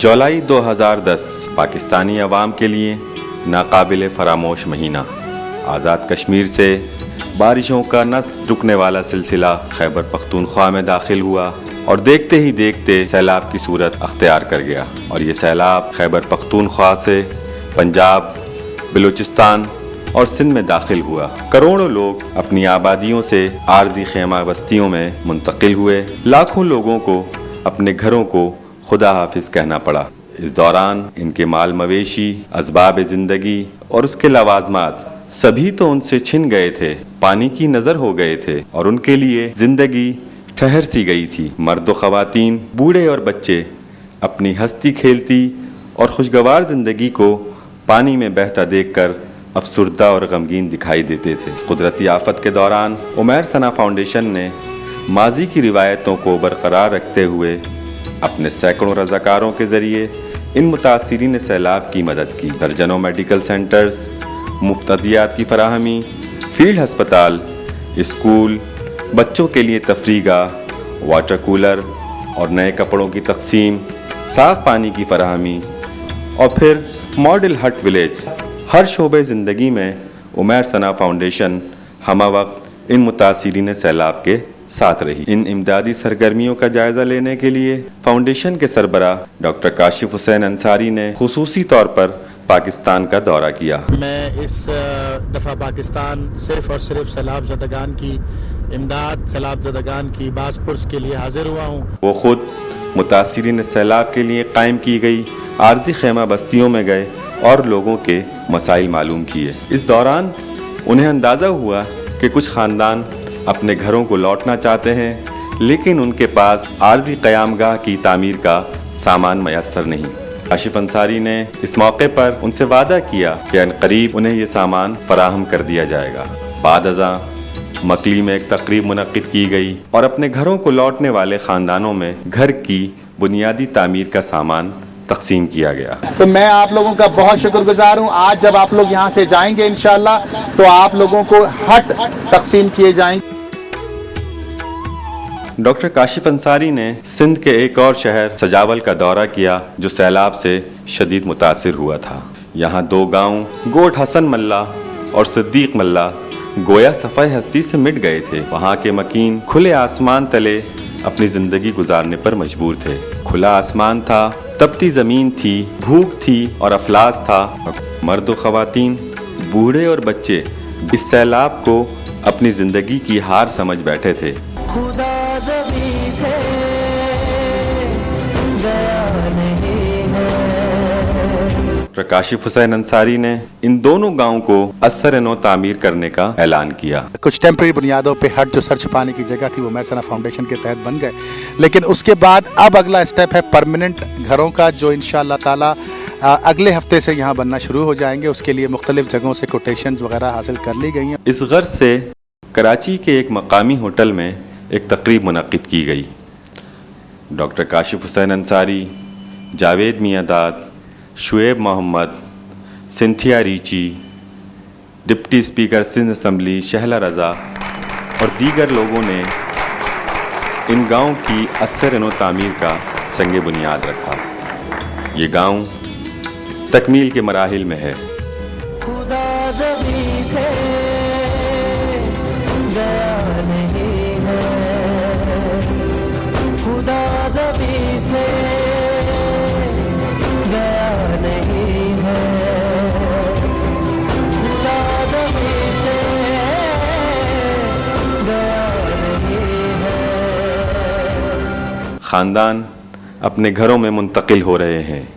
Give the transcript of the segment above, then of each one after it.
जुलाई 2010 पाकिस्तानी अवाम के लिए नाकाबिल फरामोश महीना। आज़ाद कश्मीर से बारिशों का न रुकने वाला सिलसिला खैबर पख्तूनख्वा में दाखिल हुआ और देखते ही देखते सैलाब की सूरत अख्तियार कर गया। और ये सैलाब खैबर पख्तूनख्वा से पंजाब, बलूचिस्तान और सिंध में दाखिल हुआ। करोड़ों लोग अपनी आबादियों से आरजी खेमा बस्तियों में मुंतकिल हुए। लाखों लोगों को अपने घरों को खुदा हाफिज कहना पड़ा। इस दौरान इनके माल मवेशी, असबाब ज़िंदगी और उसके लवाजमात सभी तो उनसे छिन गए थे, पानी की नज़र हो गए थे और उनके लिए ज़िंदगी ठहर सी गई थी। मर्द व ख़वातीन, बूढ़े और बच्चे अपनी हंसती खेलती और खुशगवार ज़िंदगी को पानी में बहता देखकर अफसुर्दा और गमगीन दिखाई देते थे। कुदरती आफत के दौरान उमैर सना फाउंडेशन ने माजी की रिवायतों को बरकरार रखते हुए अपने सैकड़ों रज़ाकारों के ज़रिए इन मुतासिरीन सैलाब की मदद की। दर्जनों मेडिकल सेंटर्स, मुफ्त अदियात की फराहमी, फील्ड हस्पताल, स्कूल, बच्चों के लिए तफरीगाह, वाटर कूलर और नए कपड़ों की तकसीम, साफ़ पानी की फराहमी और फिर मॉडल हट विलेज। हर शोबे ज़िंदगी में उमैर सना फाउंडेशन हमा वक्त इन मुतासिरीन सैलाब के साथ रही। इन इमदादी सरगर्मियों का जायज़ा लेने के लिए फाउंडेशन के सरबराह डॉक्टर काशिफ हुसैन अंसारी ने खुसूसी तौर पर पाकिस्तान का दौरा किया। मैं इस दफ़ा पाकिस्तान सिर्फ़ और सिर्फ सैलाब ज़दगान की इमदाद, सैलाब ज़दगान की बासपुरस के लिए हाजिर हुआ हूँ। वो खुद मुतासिरीन सैलाब के लिए कायम की गई आरजी खेमा बस्तियों में गए और लोगों के मसाइल मालूम किए। इस दौरान उन्हें अंदाज़ा हुआ कि कुछ ख़ानदान अपने घरों को लौटना चाहते हैं, लेकिन उनके पास आरजी क़यामगाह की तामीर का सामान मैसर नहीं। काशिफ अंसारी ने इस मौके पर उनसे वादा किया कि अनकरीब उन्हें ये सामान फराहम कर दिया जाएगा। बाद अज़ां मकली में एक तकरीब मुनक्किद की गई और अपने घरों को लौटने वाले ख़ानदानों में घर की बुनियादी तामीर का सामान तकसीम किया गया। तो मैं आप लोगों का बहुत शुक्रगुजार हूँ। आज जब आप लोग यहाँ से जाएंगे इंशाअल्लाह तो आप लोगों को हट तकसीम किए जाएंगे। डॉक्टर काशिफ अंसारी ने सिंध के एक और शहर सजावल का दौरा किया जो सैलाब से शदीद मुतासिर हुआ था। यहाँ दो गांव गोट हसन मल्ला और सिद्दीक मल्ला गोया सफ़ाई हस्ती से मिट गए थे। वहाँ के मकीन खुले आसमान तले अपनी ज़िंदगी गुजारने पर मजबूर थे। खुला आसमान था, तपती ज़मीन थी, भूख थी और अफलास था। मर्द व ख़वातीन, बूढ़े और बच्चे इस सैलाब को अपनी ज़िंदगी की हार समझ बैठे थे। काशिफ हुसैन अंसारी ने इन दोनों गांवों को असर नो तामीर करने का ऐलान किया। कुछ टेम्परेरी बुनियादों पे हट जो सर छुपाने की जगह थी वो उमैर सना फाउंडेशन के तहत बन गए, लेकिन उसके बाद अब अगला स्टेप है परमानेंट घरों का, जो इंशाअल्लाह ताला अगले हफ्ते से यहाँ बनना शुरू हो जाएंगे। उसके लिए मुख्तलिफ जगहों से कोटेशंस वगैरह हासिल कर ली गई हैं। इस गर्ज से कराची के एक मकामी होटल में एक तकरीब मुनक्किद की गई। Doctor Kashif Hussain Ansari, Javed Mian Dad, Shoaib Mohammad, Cynthia Ritchie, deputy speaker Sindh assembly Shehla Raza और दीगर लोगों ने इन गाँव की असर नो तामीर का संग बुनियाद रखा। ये गाँव तकमील के मराहिल में है। ख़ानदान अपने घरों में मुंतकिल हो रहे हैं।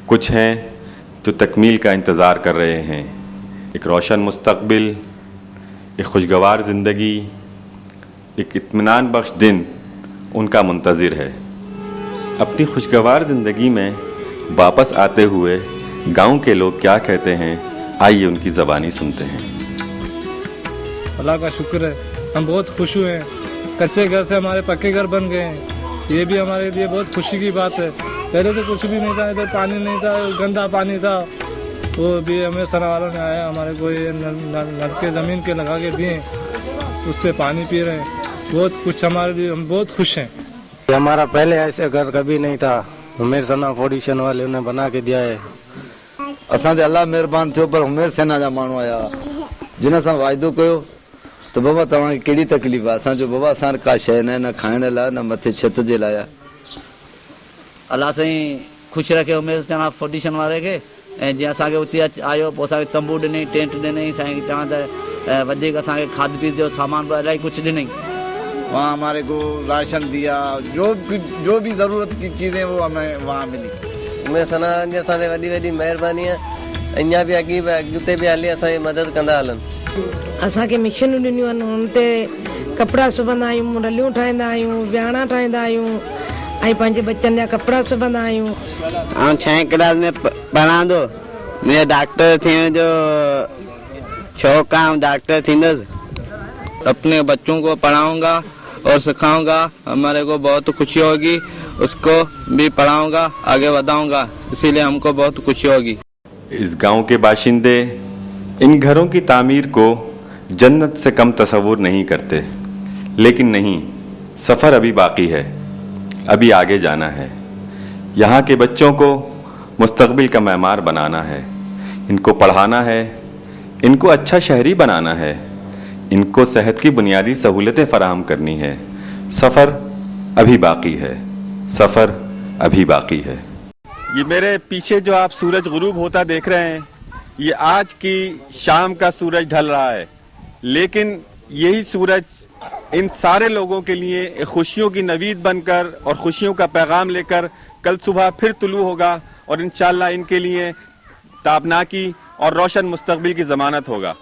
कुछ हैं जो तकमील का इंतज़ार कर रहे हैं। एक रोशन मुस्तकबिल, एक खुशगवार ज़िंदगी, एक इत्मीनान बख्श दिन उनका मुंतज़िर है। अपनी खुशगवार ज़िंदगी में वापस आते हुए गांव के लोग क्या कहते हैं, आइए उनकी ज़बानी सुनते हैं। अल्लाह का शुक्र है, हम बहुत खुश हुए हैं। कच्चे घर से हमारे पक्के घर बन गए हैं, ये भी हमारे लिए बहुत खुशी की बात है। पहले तो कुछ भी नहीं था, इधर पानी नहीं था, गंदा पानी था। वो भी हमें सना वालों ने आया, हमारे को ये नलके ज़मीन के लगा के दिए, उससे पानी पी रहे हैं। बहुत कुछ हमारे लिए, हम बहुत खुश हैं। हमारा पहले ऐसे घर कभी नहीं था, उमेर सना फाउंडेशन वाले ने बना के दिया है। असांजे अल्लाह महिरबान थियो पर उमेर सेना जा माण्हू आया जिन सां वाइदो कयो त बाबा तव्हांखे कहिड़ी तकलीफ़ आहे, असांजो बाबा असां का शइ न खाइण लाइ न मथे छित जे लाइ। अल्लाह साईं ख़ुशि रखे उमेर सेना फाउंडेशन वारे खे। ऐं जीअं असांखे उते आयो पोइ असांखे तंबू ॾिनई, टेंट ॾिनई, साईं चवां त वधीक असांखे खाद पीत जो सामान बि इलाही कुझु ॾिनई। वहाँ हमारे को राशन दिया, जो भी ज़रूरत की चीज़ें वो हमें वहाँ मिली। उमेर सना जी असांखे वॾी वॾी महिरबानी आहे। अञा बि अॻिते बि हली असांजी मदद कंदा हलनि। असांखे मशीनूं ॾिनियूं आहिनि, हुन ते कपिड़ा सिबंदा आहियूं, रलियूं ठाहींदा आहियूं, विहाणा ठाहींदा आहियूं ऐं पंहिंजे बच्चनि जा कपिड़ा सिबंदा आहियूं। ऐं 6वीं क्लास में पढ़ंदो, मुंहिंजो डॉक्टर थियण जो शौक़ु आहे, डॉक्टर थींदुसि। अपने बच्चों को पढ़ाऊंगा और सिखाऊंगा, हमारे को बहुत खुशी होगी, उसको भी पढ़ाऊंगा, आगे बढ़ाऊंगा, इसीलिए हमको बहुत खुशी होगी। इस गांव के बाशिंदे इन घरों की तामीर को जन्नत से कम तसव्वुर नहीं करते, लेकिन नहीं, सफ़र अभी बाकी है, अभी आगे जाना है। यहाँ के बच्चों को मुस्तक़बिल का मेमार बनाना है, इनको पढ़ाना है, इनको अच्छा शहरी बनाना है, इनको सेहत की बुनियादी सहूलतें फ़राहम करनी है। सफ़र अभी बाकी है, सफ़र अभी बाकी है। ये मेरे पीछे जो आप सूरज गुरूब होता देख रहे हैं, ये आज की शाम का सूरज ढल रहा है, लेकिन यही सूरज इन सारे लोगों के लिए एक खुशियों की नवीद बनकर और खुशियों का पैगाम लेकर कल सुबह फिर तुलू होगा और इंशाअल्लाह इनके लिए ताबनाकी और रोशन मुस्तक़बिल की ज़मानत होगा।